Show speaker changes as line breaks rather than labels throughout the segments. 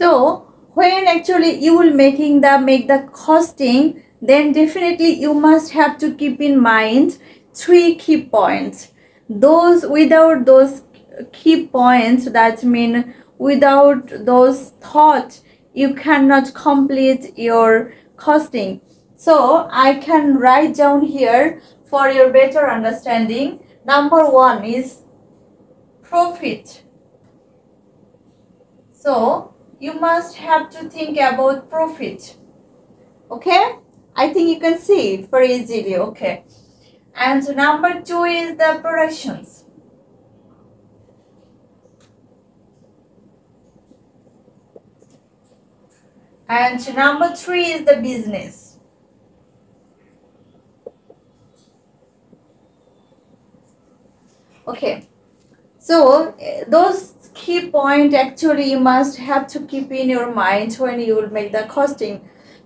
So when actually you will make the costing, then definitely you must have to keep in mind 3 key points. Without those key points, that mean without those thoughts, you cannot complete your costing. So I can write down here for your better understanding. Number 1 is profit. So you must have to think about profit. Okay, I think you can see it very easily. Okay, and number 2 is the productions. And number 3 is the business. Okay, so those key point actually you must have to keep in your mind when you will make the costing.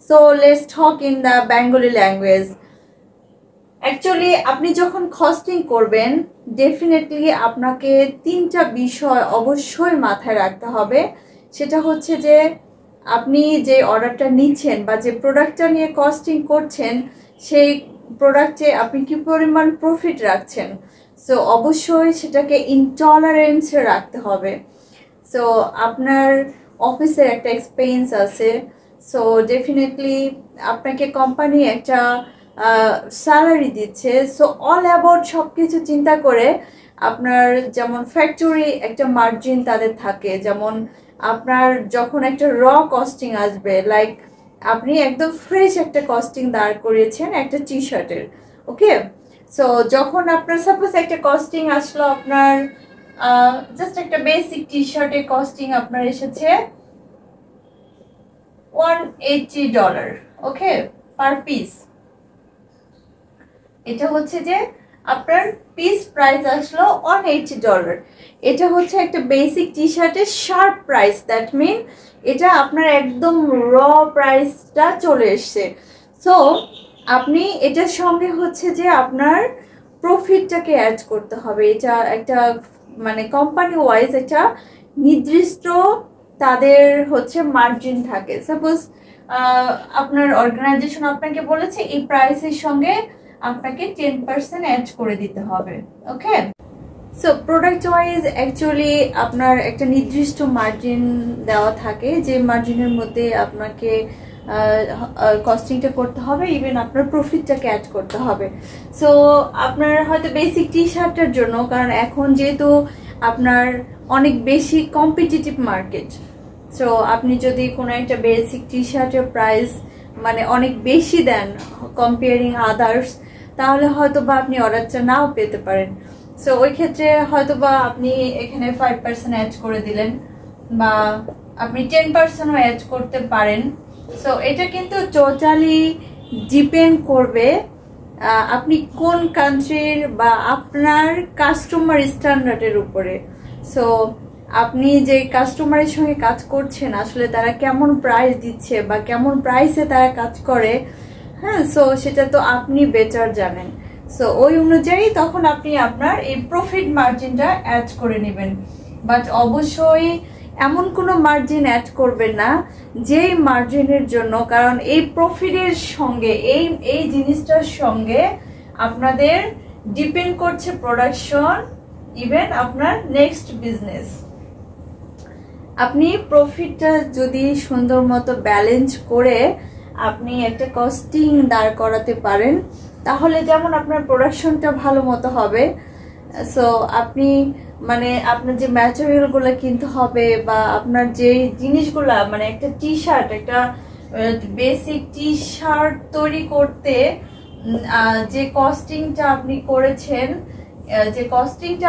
So let's talk in the Bengali language. Actually আপনি যখন costing করবেন, definitely আপনাকে 3টা বিষয় অবশ্যই মাথায় রাখতে হবে। সেটা হচ্ছে যে আপনি যে অর্ডারটা নিচ্ছেন বা যে প্রোডাক্টটা নিয়ে কস্টিং করছেন, সেই প্রোডাক্টে আপনি কি পরিমাণ প্রফিট রাখছেন। সো অবশ্যই সেটাকে ইনটলারেন্সে রাখতে হবে। সো আপনার অফিসের একটা এক্সপেন্স আছে, সো ডেফিনেটলি আপনাকে কোম্পানি একটা স্যালারি দিচ্ছে। সো অল অ্যাবাউট সব কিছু চিন্তা করে আপনার যেমন ফ্যাক্টরি একটা মার্জিন তাদের থাকে, যেমন আপনার যখন একটা র কস্টিং আসবে, লাইক আপনি একদম ফ্রেশ একটা কস্টিং দাঁড় করিয়েছেন একটা টি শার্টের। ওকে, সো যখন আপনার সাপোজ একটা কস্টিং আসলো, আপনার জাস্ট একটা বেসিক টি শার্টের কস্টিং আপনার এসেছে $180, ওকে, পার পিস। এটা হচ্ছে যে আপনার পিস প্রাইস আসলো $180। এটা হচ্ছে একটা বেসিক টি শার্টের শার্প প্রাইস, দ্যাট মিন এটা আপনার একদম র প্রাইসটা চলে এসছে। সো আপনি এটার সঙ্গে হচ্ছে যে আপনার প্রফিটটাকে অ্যাড করতে হবে। এটা একটা মানে কোম্পানি ওয়াইজ একটা নির্দিষ্ট তাদের হচ্ছে মার্জিন থাকে। সাপোজ আপনার অর্গানাইজেশন আপনাকে বলেছে এই প্রাইসের সঙ্গে আপনাকে 10% অ্যাড করে দিতে হবে। ওকে, সো প্রোডাক্ট ওয়াইজ অ্যাকচুয়ালি আপনার একটা নির্দিষ্ট মার্জিন দেওয়া থাকে, যে মার্জিনের মধ্যে আপনাকে কস্টিংটা করতে হবে, ইভেন আপনার প্রফিটটাকে অ্যাড করতে হবে। সো আপনার হয়তো বেসিক টি শার্টের জন্য, কারণ এখন যেহেতু আপনার অনেক বেশি কম্পিটিটিভ মার্কেট, সো আপনি যদি কোনো একটা বেসিক টি শার্টের প্রাইস মানে অনেক বেশি দেন কম্পেয়ারিং আদার্স, তাহলে হয়তো বা আপনি অর্ডারটা নাও পেতে পারেন। সো ওই ক্ষেত্রে হয়তো বা আপনি এখানে 5% অ্যাড করে দিলেন, বা আপনি 10%ও অ্যাড করতে পারেন। সো এটা কিন্তু টোটালি ডিপেন্ড করবে আপনি কোন কান্ট্রির বা আপনার কাস্টমার স্ট্যান্ডার্ডের উপরে। সো আপনি যে কাস্টমারের সঙ্গে কাজ করছেন, আসলে তারা কেমন প্রাইস দিচ্ছে বা কেমন প্রাইসে তারা কাজ করে, হ্যাঁ, সো সেটা তো আপনি বেটার জানেন। সো ওই অনুযায়ী তখন আপনি আপনার এই প্রফিট মার্জিনটা অ্যাড করে নেবেন। বাট অবশ্যই এমন কোনো মার্জিন অ্যাড করবেন না যেই মার্জিনের জন্য, কারণ এই প্রফিটের সঙ্গে এই জিনিসটার সঙ্গে আপনাদের ডিপেন্ড করছে প্রোডাকশন, ইভেন আপনার নেক্সট বিজনেস। আপনি প্রফিটটা যদি সুন্দর মতো ব্যালেন্স করে আপনি একটা কস্টিং দাঁড় করাতে পারেন, তাহলে যেমন আপনার প্রোডাকশনটা ভালো মতো হবে। সো আপনি মানে আপনার যে ম্যাটেরিয়ালগুলো কিনতে হবে বা আপনার যে জিনিসগুলা, মানে একটা টি শার্ট, একটা বেসিক টি শার্ট তৈরি করতে যে কস্টিংটা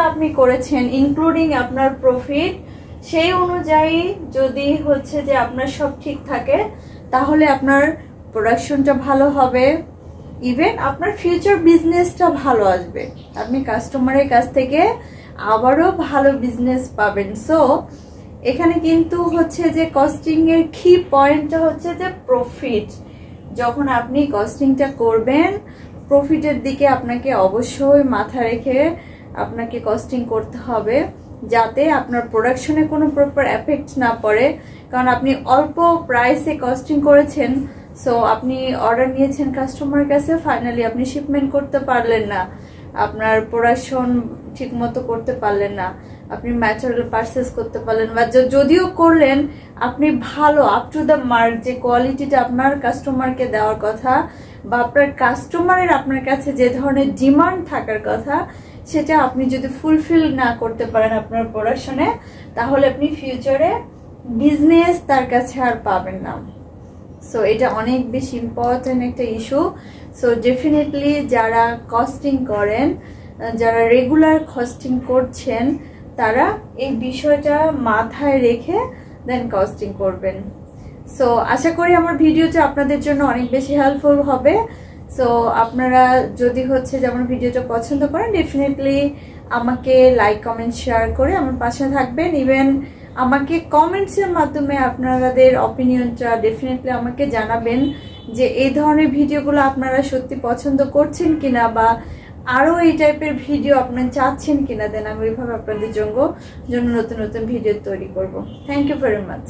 আপনি করেছেন ইনক্লুডিং আপনার প্রফিট, সেই অনুযায়ী যদি হচ্ছে যে আপনার সব ঠিক থাকে, তাহলে আপনার প্রোডাকশনটা ভালো হবে, ইভেন আপনার ফিউচার বিজনেসটা ভালো আসবে, আপনি কাস্টমারের কাছ থেকে আবারও ভালো বিজনেস পাবেন। সো এখানে কিন্তু হচ্ছে যে কস্টিং এর কি পয়েন্টটা হচ্ছে যে প্রফিট। যখন আপনি কস্টিংটা করবেন, প্রফিটের দিকে আপনাকে অবশ্যই মাথা রেখে আপনাকে কস্টিং করতে হবে। যাতে আপনার প্রোডাকশনে কোনো প্রপার এফেক্ট না পড়ে। কারণ আপনি অল্প প্রাইসে কস্টিং করেছেন, সো আপনি অর্ডার নিয়েছেন কাস্টমার কাছে, ফাইনালি আপনি শিপমেন্ট করতে পারলেন না, আপনার প্রোডাকশন ঠিক মতো করতে পারলেন না, আপনি ম্যাটেরিয়াল পারচেস করতে পারলেন, বা যদিও করলেন আপনি ভালো আপ টু দ্য মার্ক যে কোয়ালিটিটা আপনার কাস্টমারকে দেওয়ার কথা বা আপনার কাস্টমারের আপনার কাছে যে ধরনের ডিমান্ড থাকার কথা সেটা আপনি যদি ফুলফিল না করতে পারেন আপনার প্রোডাকশনে, তাহলে আপনি ফিউচারে বিজনেস তার কাছে আর পাবেন না। সো এটা অনেক বেশি ইম্পর্টেন্ট একটা ইস্যু। সো ডেফিনেটলি যারা কস্টিং করেন, যারা রেগুলার কস্টিং করছেন, তারা এই বিষয়টা মাথায় রেখে দেন কস্টিং করবেন। সো আশা করি আমার ভিডিওটা আপনাদের জন্য অনেক বেশি হেল্পফুল হবে। সো আপনারা যদি হচ্ছে যে আমার ভিডিওটা পছন্দ করেন, ডেফিনেটলি আমাকে লাইক কমেন্ট শেয়ার করে আমার পাশে থাকবেন। ইভেন আমাকে কমেন্টসের মাধ্যমে আপনাদের অপিনিয়নটা ডেফিনেটলি আমাকে জানাবেন যে এই ধরনের ভিডিওগুলো আপনারা সত্যি পছন্দ করছেন কিনা, বা আরও এই টাইপের ভিডিও আপনারা চাচ্ছেন কিনা। দেন আমি ওইভাবে আপনাদের জন্য নতুন নতুন ভিডিও তৈরি করব। Thank you very much.